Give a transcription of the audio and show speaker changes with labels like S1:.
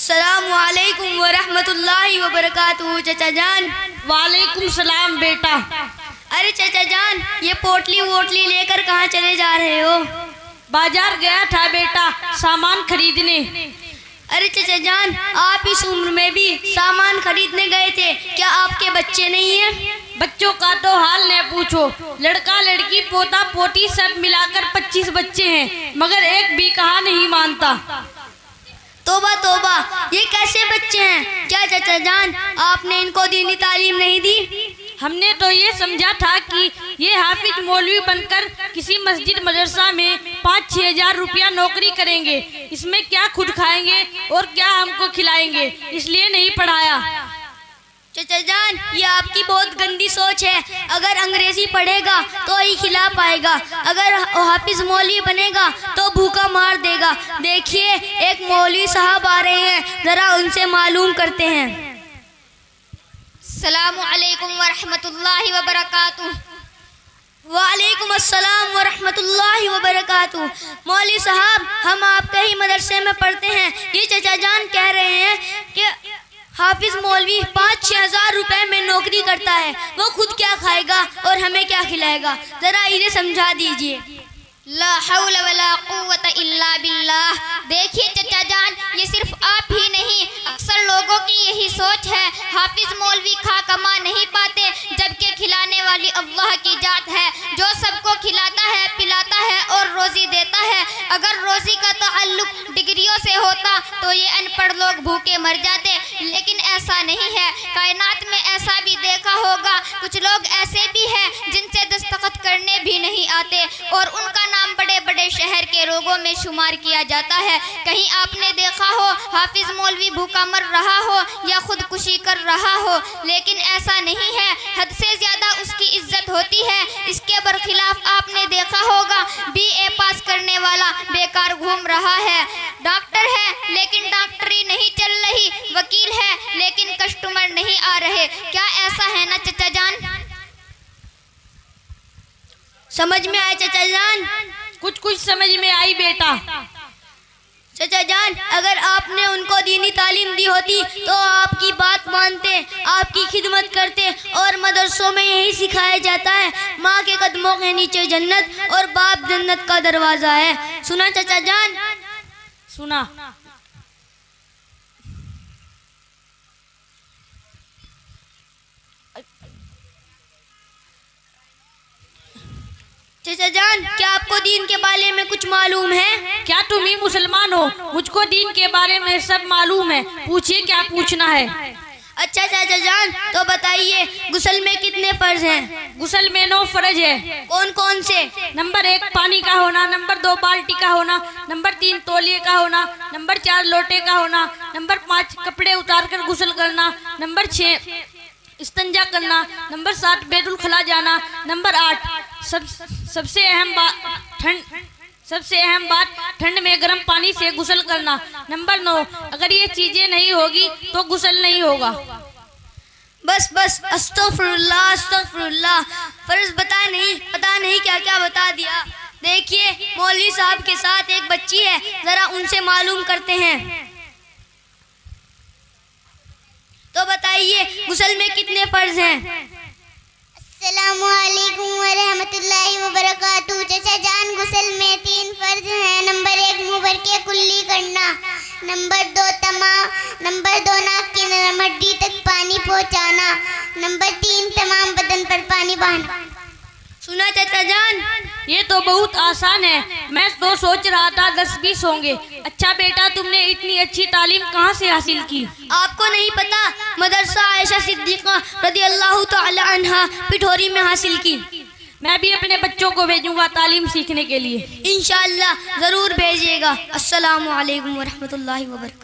S1: अस्सलामु अलैकुम व रहमतुल्लाहि व बरकातुहू। चचा जान।
S2: वालेकुम सलाम बेटा।
S1: अरे चचा जान, ये पोटली वोटली लेकर कहाँ चले जा रहे हो?
S2: बाजार गया था बेटा सामान खरीदने।
S1: अरे चचा जान, आप इस उम्र में भी सामान खरीदने गए थे, क्या आपके बच्चे नहीं हैं?
S2: बच्चों का तो हाल न पूछो, लड़का लड़की पोता पोती सब मिलाकर 25 बच्चे हैं, मगर एक भी कहा नहीं मानता।
S1: तोबा तोबा, ये कैसे बच्चे हैं? क्या चचा जान आपने इनको दीनी तालीम नहीं दी?
S2: हमने तो ये समझा था कि ये हाफिज मौलवी बनकर किसी मस्जिद मदरसा में 5-6 हजार रुपया नौकरी करेंगे, इसमें क्या खुद खाएंगे और क्या हमको खिलाएंगे, इसलिए नहीं पढ़ाया।
S1: चचा जान, ये आपकी बहुत गंदी सोच है। अगर अंग्रेजी पढ़ेगा तो ही खिला पाएगा, अगर हाफिज मौलवी बनेगा तो भूखा मार देगा। देखिए एक मौलवी साहब आ रहे हैं, जरा उनसे मालूम करते हैं। अस्सलामु अलैकुम व रहमतुल्लाहि व बरकातुहू। वालेकुम अस्सलाम व रहमतुल्लाहि व बरकातुहू। मौलवी साहब, हम आपके ही मदरसे में पढ़ते हैं। ये चचा जान कह रहे हैं कि हाफिज मौलवी 5-6 हजार रुपए में नौकरी करता है, वो खुद क्या खाएगा और हमें क्या खिलाएगा, जरा इन्हें समझा दीजिए।
S3: ला हौला वला कुव्वता इल्ला बिल्लाह। देखिए चचा जान, ये सिर्फ आप ही नहीं, अक्सर लोगों की यही सोच है। हाफिज मौलवी खा कमा नहीं पाते, जबकि खिलाने वाली अल्लाह की जात है, जो सबको खिलाता है पिलाता है और रोजी देता है। अगर रोजी का ताल्लुक डिग्रियों से होता तो ये अनपढ़ लोग भूखे मर जाते, लेकिन ऐसा नहीं है। कायनात में ऐसा भी देखा होगा, कुछ लोग ऐसे भी हैं जिनसे दस्तखत करने भी नहीं आते और उनका नाम बड़े बड़े शहर के लोगों में शुमार किया जाता है। कहीं आपने देखा हो हाफिज मौलवी भूखा मर रहा हो या खुदकुशी कर रहा हो? लेकिन ऐसा नहीं है, हद से ज्यादा उसकी इज्जत होती है। इसके बरखिलाफ आपने देखा होगा BA पास करने वाला बेकार घूम रहा है, डॉक्टर है लेकिन डॉक्टरी नहीं चल रही, वकील है लेकिन कस्टमर नहीं आ रहे। क्या ऐसा है ना चचा जान?
S1: समझ में आया चचा जान?
S2: कुछ समझ में आई बेटा।
S1: चचा जान, अगर आपने उनको दीनी तालीम दी होती तो आपकी बात मानते, आपकी खिदमत करते। और मदरसों में यही सिखाया जाता है, माँ के कदमों के नीचे जन्नत और बाप जन्नत का दरवाजा है। सुना चचा जान?
S2: सुना।
S1: चचा जान, क्या आपको दीन के बारे में कुछ मालूम है?
S2: क्या तुम ही मुसलमान हो? मुझको दीन के बारे में सब मालूम है, पूछिए क्या पूछना है।
S1: अच्छा चाचा जान, तो बताइए गुस्ल में कितने फर्ज हैं?
S2: गुस्ल में 9 फर्ज है।
S1: कौन कौन से?
S2: नंबर 1 पानी का होना, नंबर 2 बाल्टी का होना, नंबर 3 तौलिए का होना, नंबर 4 लोटे का होना, नंबर 5 कपड़े उतार कर गुस्ल करना, नंबर 6 इस्तंजा करना, नंबर 7 बैतुल खला जाना, नंबर 8 सबसे अहम बात ठंड में गर्म पानी से गुस्ल करना, नंबर 9 अगर ये चीजें नहीं होगी तो गुस्ल नहीं होगा।
S1: बस बस, अस्तगफिरुल्लाह अस्तगफिरुल्लाह। फर्ज पता नहीं क्या क्या बता दिया। देखिए मौलवी साहब के साथ एक बच्ची है, जरा उनसे मालूम करते हैं। तो बताइए गुस्ल में कितने फर्ज हैं?
S4: अस्सलामु अलैकुम व रहमतुल्लाहि व बरकातुहू। चचा जान, गुस्ल में 3 फर्ज हैं। नंबर 1 मुंह भर के कुल्ली करना, नंबर 2 नाक की नरम हड्डी तक पानी पहुंचाना, नंबर 3 तमाम बदन पर पानी बहाना।
S1: सुना चचा जान?
S2: ये तो बहुत आसान है, मैं तो सोच रहा था 10-20 होंगे। अच्छा बेटा, तुमने इतनी अच्छी तालीम कहाँ से हासिल की?
S1: आपको नहीं पता? मदरसा आयशा सिद्दीक़ा रज़ियल्लाहु तआला अन्हा पिठोरी में हासिल की।
S2: मैं भी अपने बच्चों को भेजूंगा तालीम सीखने के लिए।
S1: इंशाअल्लाह जरूर भेजिएगा। अस्सलामु अलैकुम व रहमतुल्लाहि व बरकातुहू।